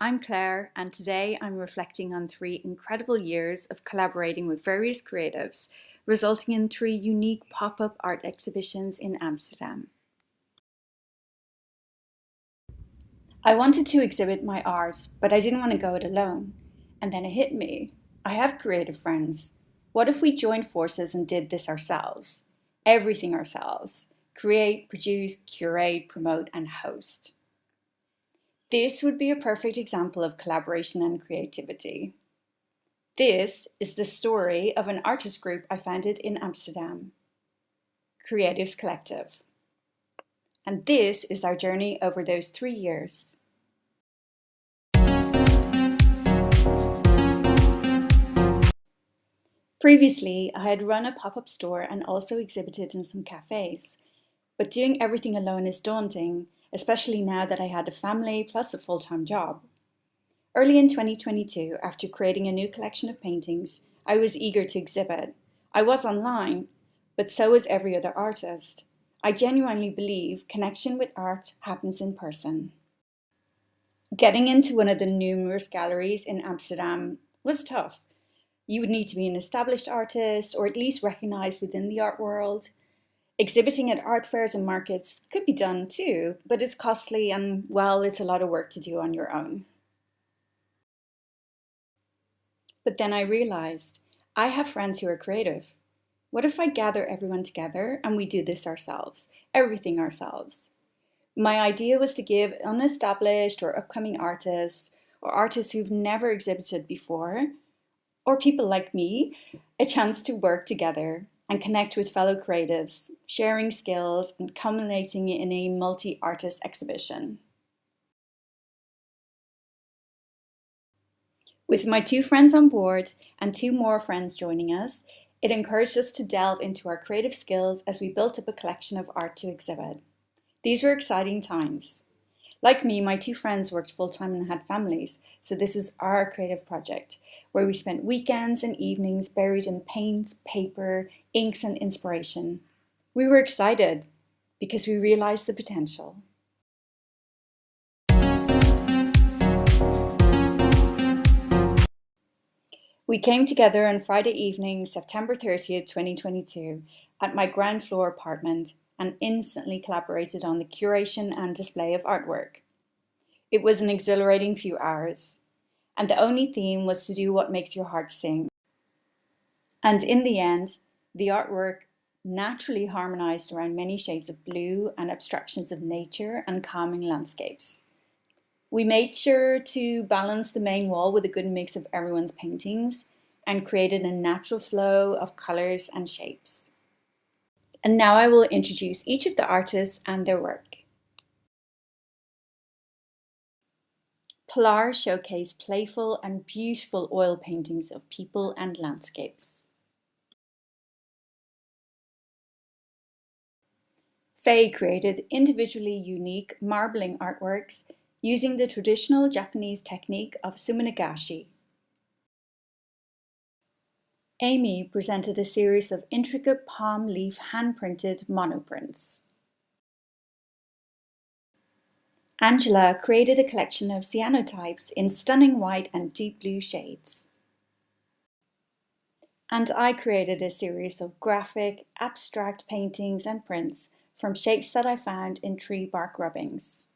I'm Claire, and today I'm reflecting on 3 incredible years of collaborating with various creatives, resulting in 3 unique pop-up art exhibitions in Amsterdam. I wanted to exhibit my art, but I didn't want to go it alone. And then it hit me. I have creative friends. What if we joined forces and did this ourselves? Everything ourselves. Create, produce, curate, promote, and host. This would be a perfect example of collaboration and creativity. This is the story of an artist group I founded in Amsterdam, Creatives Collective. And this is our journey over those 3 years. Previously, I had run a pop-up store and also exhibited in some cafes. But doing everything alone is daunting, especially now that I had a family plus a full-time job. Early in 2022, after creating a new collection of paintings, I was eager to exhibit. I was online, but so is every other artist. I genuinely believe connection with art happens in person. Getting into one of the numerous galleries in Amsterdam was tough. You would need to be an established artist or at least recognized within the art world. Exhibiting at art fairs and markets could be done too, but it's costly and, well, it's a lot of work to do on your own. But then I realized I have friends who are creative. What if I gather everyone together and we do this ourselves, everything ourselves? My idea was to give unestablished or upcoming artists, or artists who've never exhibited before, or people like me, a chance to work together and connect with fellow creatives, sharing skills and culminating in a multi-artist exhibition. With my 2 friends on board and 2 more friends joining us, it encouraged us to delve into our creative skills as we built up a collection of art to exhibit. These were exciting times. Like me, my 2 friends worked full-time and had families, so this was our creative project, where we spent weekends and evenings buried in paint, paper, inks, and inspiration. We were excited because we realized the potential. We came together on Friday evening, September 30th, 2022, at my ground floor apartment and instantly collaborated on the curation and display of artwork. It was an exhilarating few hours, and the only theme was to do what makes your heart sing. And in the end, the artwork naturally harmonized around many shades of blue and abstractions of nature and calming landscapes. We made sure to balance the main wall with a good mix of everyone's paintings and created a natural flow of colors and shapes. And now I will introduce each of the artists and their work. Pilar showcased playful and beautiful oil paintings of people and landscapes. Faye created individually unique marbling artworks using the traditional Japanese technique of suminagashi. Amy presented a series of intricate palm leaf hand-printed monoprints. Angela created a collection of cyanotypes in stunning white and deep blue shades. And I created a series of graphic, abstract paintings and prints from shapes that I found in tree bark rubbings.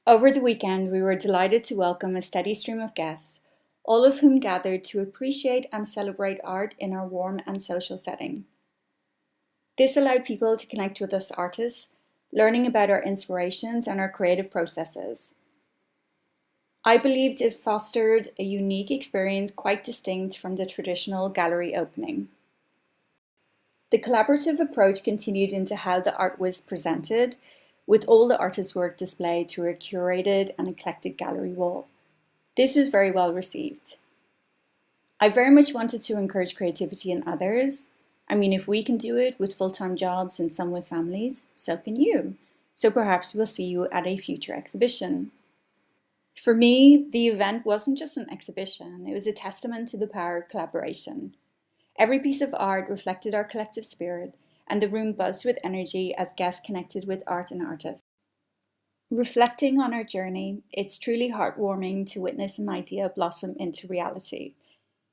Over the weekend, we were delighted to welcome a steady stream of guests, all of whom gathered to appreciate and celebrate art in our warm and social setting. This allowed people to connect with us artists, learning about our inspirations and our creative processes. I believed it fostered a unique experience quite distinct from the traditional gallery opening. The collaborative approach continued into how the art was presented, with all the artist's work displayed through a curated and eclectic gallery wall. This was very well received. I very much wanted to encourage creativity in others. I mean, if we can do it with full-time jobs and some with families, so can you. So perhaps we'll see you at a future exhibition. For me, the event wasn't just an exhibition, it was a testament to the power of collaboration. Every piece of art reflected our collective spirit, and the room buzzed with energy as guests connected with art and artists. Reflecting on our journey, it's truly heartwarming to witness an idea blossom into reality.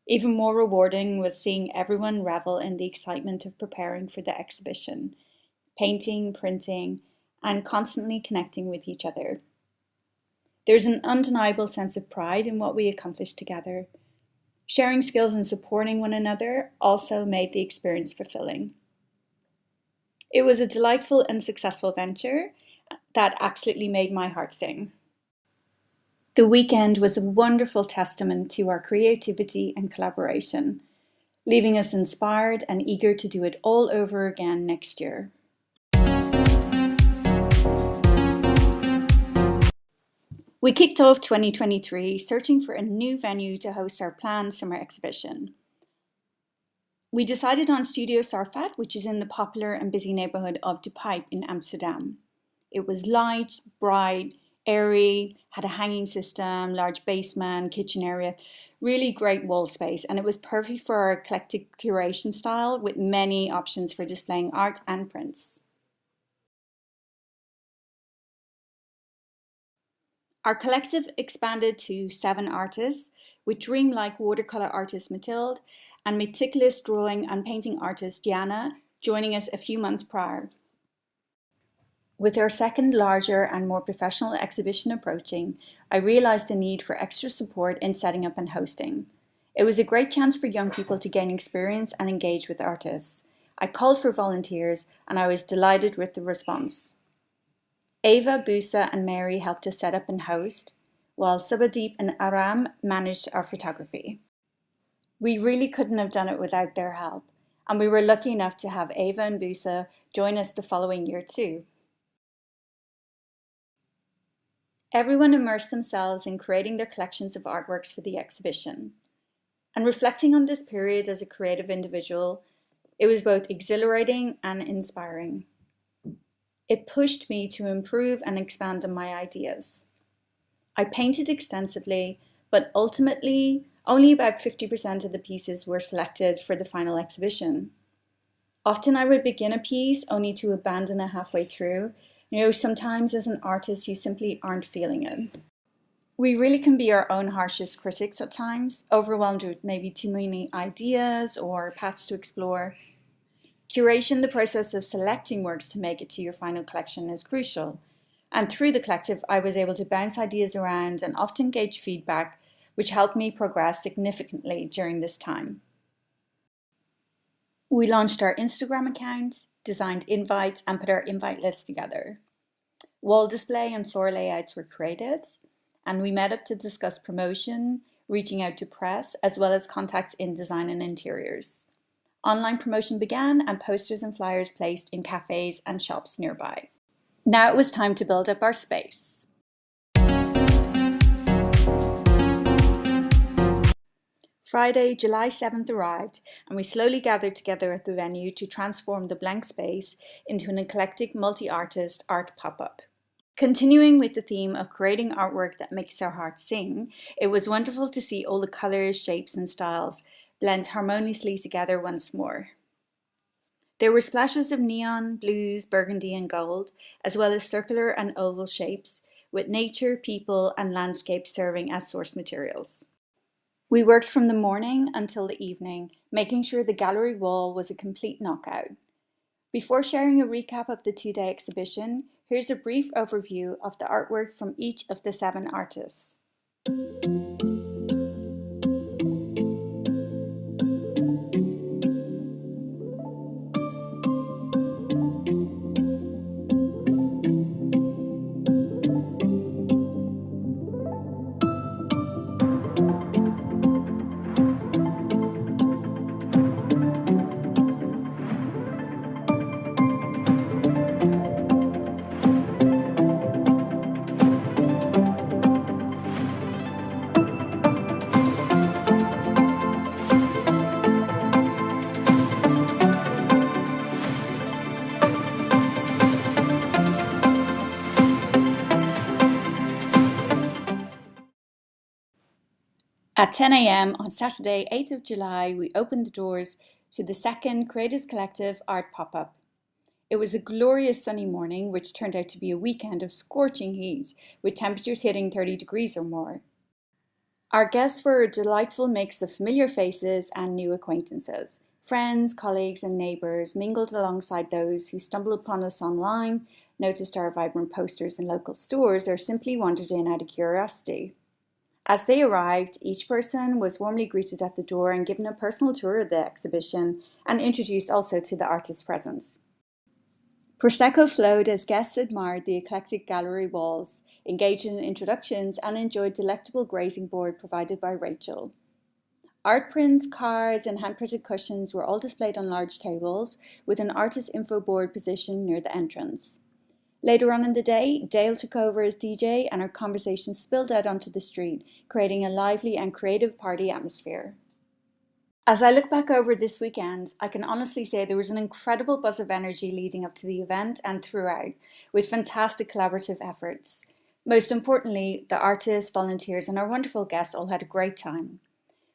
Even more rewarding was seeing everyone revel in the excitement of preparing for the exhibition, painting, printing, and constantly connecting with each other. There's an undeniable sense of pride in what we accomplished together. Sharing skills and supporting one another also made the experience fulfilling. It was a delightful and successful venture that absolutely made my heart sing. The weekend was a wonderful testament to our creativity and collaboration, leaving us inspired and eager to do it all over again next year. We kicked off 2023 searching for a new venue to host our planned summer exhibition. We decided on Studio Sarfat, which is in the popular and busy neighborhood of De Pijp in Amsterdam. It was light, bright, airy, had a hanging system, large basement, kitchen area, really great wall space, and it was perfect for our eclectic curation style with many options for displaying art and prints. Our collective expanded to 7 artists, with dreamlike watercolor artist Mathilde and meticulous drawing and painting artist Diana joining us a few months prior. With our second larger and more professional exhibition approaching, I realized the need for extra support in setting up and hosting. It was a great chance for young people to gain experience and engage with artists. I called for volunteers and I was delighted with the response. Ava, Busa, and Mary helped us set up and host, while Subhadeep and Aram managed our photography. We really couldn't have done it without their help, and we were lucky enough to have Ava and Busa join us the following year too. Everyone immersed themselves in creating their collections of artworks for the exhibition. And reflecting on this period as a creative individual, it was both exhilarating and inspiring. It pushed me to improve and expand on my ideas. I painted extensively, but ultimately, only about 50% of the pieces were selected for the final exhibition. Often I would begin a piece only to abandon it halfway through. Sometimes as an artist, you simply aren't feeling it. We really can be our own harshest critics at times, overwhelmed with maybe too many ideas or paths to explore. Curation, the process of selecting works to make it to your final collection, is crucial. And through the collective, I was able to bounce ideas around and often gauge feedback, which helped me progress significantly during this time. We launched our Instagram account, designed invites, and put our invite list together. Wall display and floor layouts were created, and we met up to discuss promotion, reaching out to press, as well as contacts in design and interiors. Online promotion began and posters and flyers placed in cafes and shops nearby. Now it was time to build up our space. Friday, July 7th arrived, and we slowly gathered together at the venue to transform the blank space into an eclectic multi-artist art pop-up. Continuing with the theme of creating artwork that makes our hearts sing, it was wonderful to see all the colors, shapes, and styles blend harmoniously together once more. There were splashes of neon, blues, burgundy, and gold, as well as circular and oval shapes, with nature, people, and landscape serving as source materials. We worked from the morning until the evening, making sure the gallery wall was a complete knockout. Before sharing a recap of the 2-day exhibition, here's a brief overview of the artwork from each of the 7 artists. At 10 a.m. on Saturday, 8th of July, we opened the doors to the second Creatives Collective Art Pop-Up. It was a glorious sunny morning, which turned out to be a weekend of scorching heat, with temperatures hitting 30 degrees or more. Our guests were a delightful mix of familiar faces and new acquaintances. Friends, colleagues, and neighbours mingled alongside those who stumbled upon us online, noticed our vibrant posters in local stores, or simply wandered in out of curiosity. As they arrived, each person was warmly greeted at the door and given a personal tour of the exhibition and introduced also to the artists present. Prosecco flowed as guests admired the eclectic gallery walls, engaged in introductions, and enjoyed delectable grazing board provided by Rachel. Art prints, cards, and hand-printed cushions were all displayed on large tables, with an artist info board positioned near the entrance. Later on in the day, Dale took over as DJ and our conversation spilled out onto the street, creating a lively and creative party atmosphere. As I look back over this weekend, I can honestly say there was an incredible buzz of energy leading up to the event and throughout, with fantastic collaborative efforts. Most importantly, the artists, volunteers, and our wonderful guests all had a great time.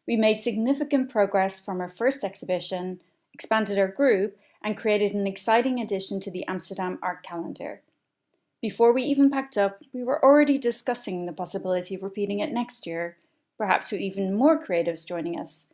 We made significant progress from our first exhibition, expanded our group, and created an exciting addition to the Amsterdam art calendar. Before we even packed up, we were already discussing the possibility of repeating it next year, perhaps with even more creatives joining us.